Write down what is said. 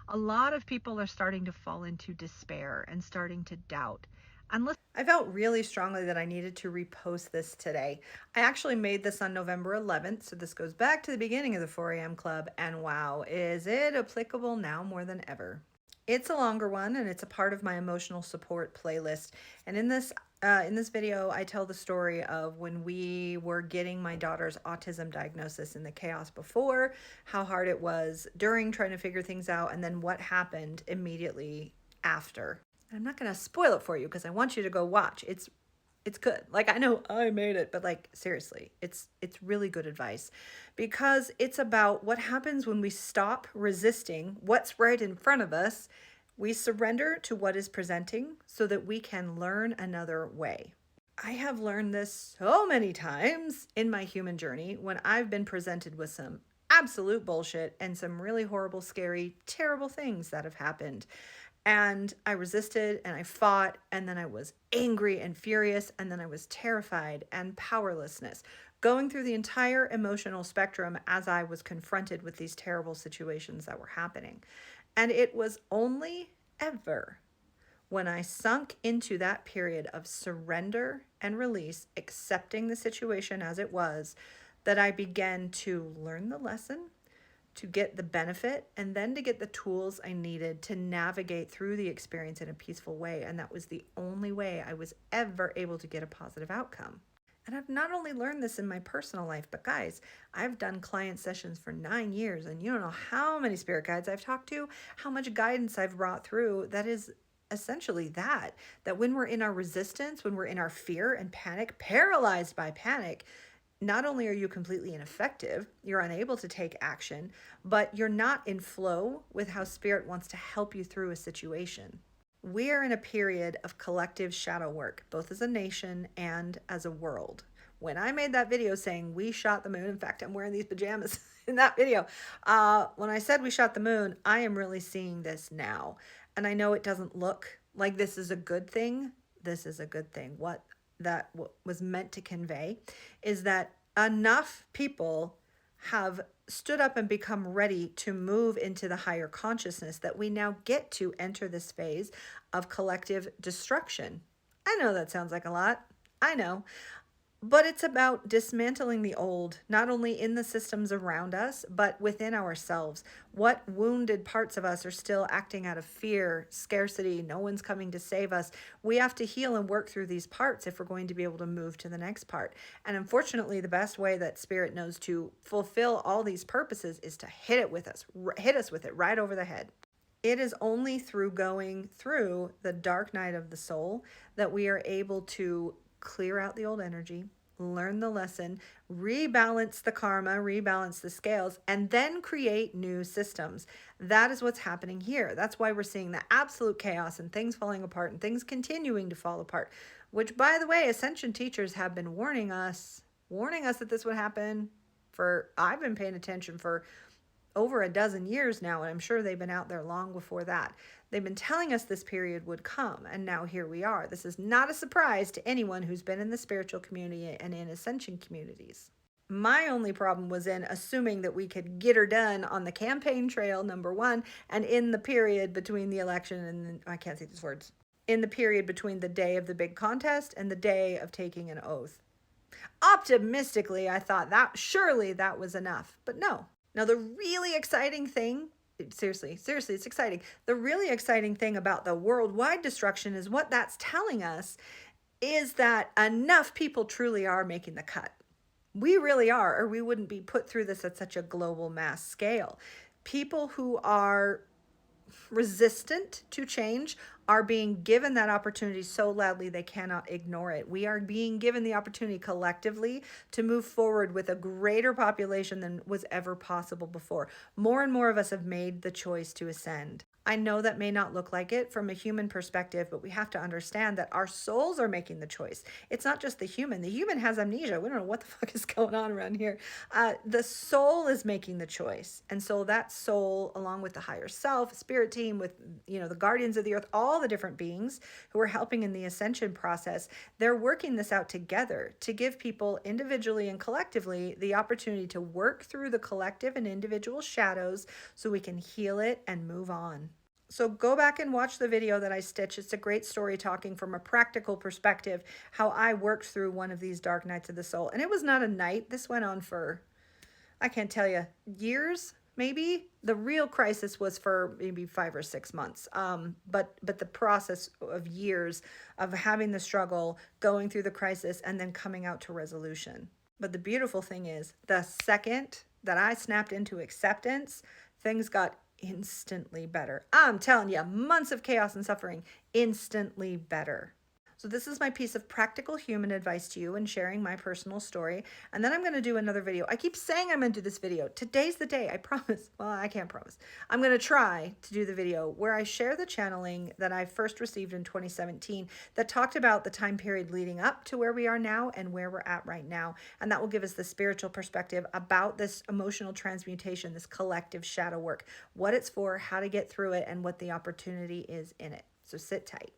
A lot of people are starting to fall into despair and starting to doubt. I felt really strongly that I needed to repost this today. I actually made this on November 11th, so this goes back to the beginning of the 4 a.m. club, and wow, is it applicable now more than ever. It's a longer one, and it's a part of my emotional support playlist. And in this video, I tell the story of when we were getting my daughter's autism diagnosis, in the chaos before, how hard it was during trying to figure things out, and then what happened immediately after. I'm not going to spoil it for you because I want you to go watch. It's good. Like, I know I made it, but like, seriously, it's really good advice, because it's about what happens when we stop resisting what's right in front of us. We surrender to what is presenting so that we can learn another way. I have learned this so many times in my human journey when I've been presented with some absolute bullshit and some really horrible, scary, terrible things that have happened. And I resisted and I fought, and then I was angry and furious, and then I was terrified and powerlessness, going through the entire emotional spectrum as I was confronted with these terrible situations that were happening. And it was only ever when I sunk into that period of surrender and release, accepting the situation as it was, that I began to learn the lesson, to get the benefit, and then to get the tools I needed to navigate through the experience in a peaceful way. And that was the only way I was ever able to get a positive outcome. And I've not only learned this in my personal life, but guys, I've done client sessions for 9 years, and you don't know how many spirit guides I've talked to, how much guidance I've brought through that is essentially that when we're in our resistance, when we're in our fear and panic, paralyzed by panic, not only are you completely ineffective, you're unable to take action, but you're not in flow with how spirit wants to help you through a situation. We are in a period of collective shadow work, both as a nation and as a world. When I made that video saying we shot the moon, in fact, I'm wearing these pajamas in that video. When I said we shot the moon, I am really seeing this now. And I know it doesn't look like this is a good thing. This is a good thing. What was meant to convey is that enough people have stood up and become ready to move into the higher consciousness that we now get to enter this phase of collective destruction. I know that sounds like a lot. I know. But it's about dismantling the old, not only in the systems around us, but within ourselves. What wounded parts of us are still acting out of fear, scarcity, no one's coming to save us? We have to heal and work through these parts if we're going to be able to move to the next part. And unfortunately, the best way that Spirit knows to fulfill all these purposes is to hit us with it right over the head. It is only through going through the dark night of the soul that we are able to clear out the old energy, learn the lesson, rebalance the karma, rebalance the scales, and then create new systems. That is what's happening here. That's why we're seeing the absolute chaos and things falling apart and things continuing to fall apart, which, by the way, Ascension teachers have been warning us that this would happen I've been paying attention for over a dozen years now, and I'm sure they've been out there long before that. They've been telling us this period would come, and now here we are. This is not a surprise to anyone who's been in the spiritual community and in ascension communities. My only problem was in assuming that we could get her done on the campaign trail, number one, and in the period between the election and, I can't say these words, in the period between the day of the big contest and the day of taking an oath. Optimistically, I thought that surely that was enough, but no. Now, the really exciting thing, seriously, it's exciting. The really exciting thing about the worldwide destruction is what that's telling us is that enough people truly are making the cut. We really are, or we wouldn't be put through this at such a global mass scale. People who are resistant to change are being given that opportunity so loudly they cannot ignore it. We are being given the opportunity collectively to move forward with a greater population than was ever possible before. More and more of us have made the choice to ascend. I know that may not look like it from a human perspective, but we have to understand that our souls are making the choice. It's not just the human. The human has amnesia. We don't know what the fuck is going on around here. The soul is making the choice. And so that soul, along with the higher self, spirit team, with, the guardians of the earth, all all the different beings who are helping in the ascension process. They're working this out together to give people individually and collectively the opportunity to work through the collective and individual shadows so we can heal it and move on. So go back and watch the video that I stitched. It's a great story talking from a practical perspective how I worked through one of these dark nights of the soul. And it was not a night. This went on for, I can't tell you, years, maybe. The real crisis was for maybe 5 or 6 months. But the process of years of having the struggle, going through the crisis, and then coming out to resolution. But the beautiful thing is, the second that I snapped into acceptance, things got instantly better. I'm telling you, months of chaos and suffering, instantly better. So this is my piece of practical human advice to you and sharing my personal story. And then I'm going to do another video. I keep saying I'm going to do this video. Today's the day, I promise. Well, I can't promise. I'm going to try to do the video where I share the channeling that I first received in 2017 that talked about the time period leading up to where we are now and where we're at right now. And that will give us the spiritual perspective about this emotional transmutation, this collective shadow work, what it's for, how to get through it, and what the opportunity is in it. So sit tight.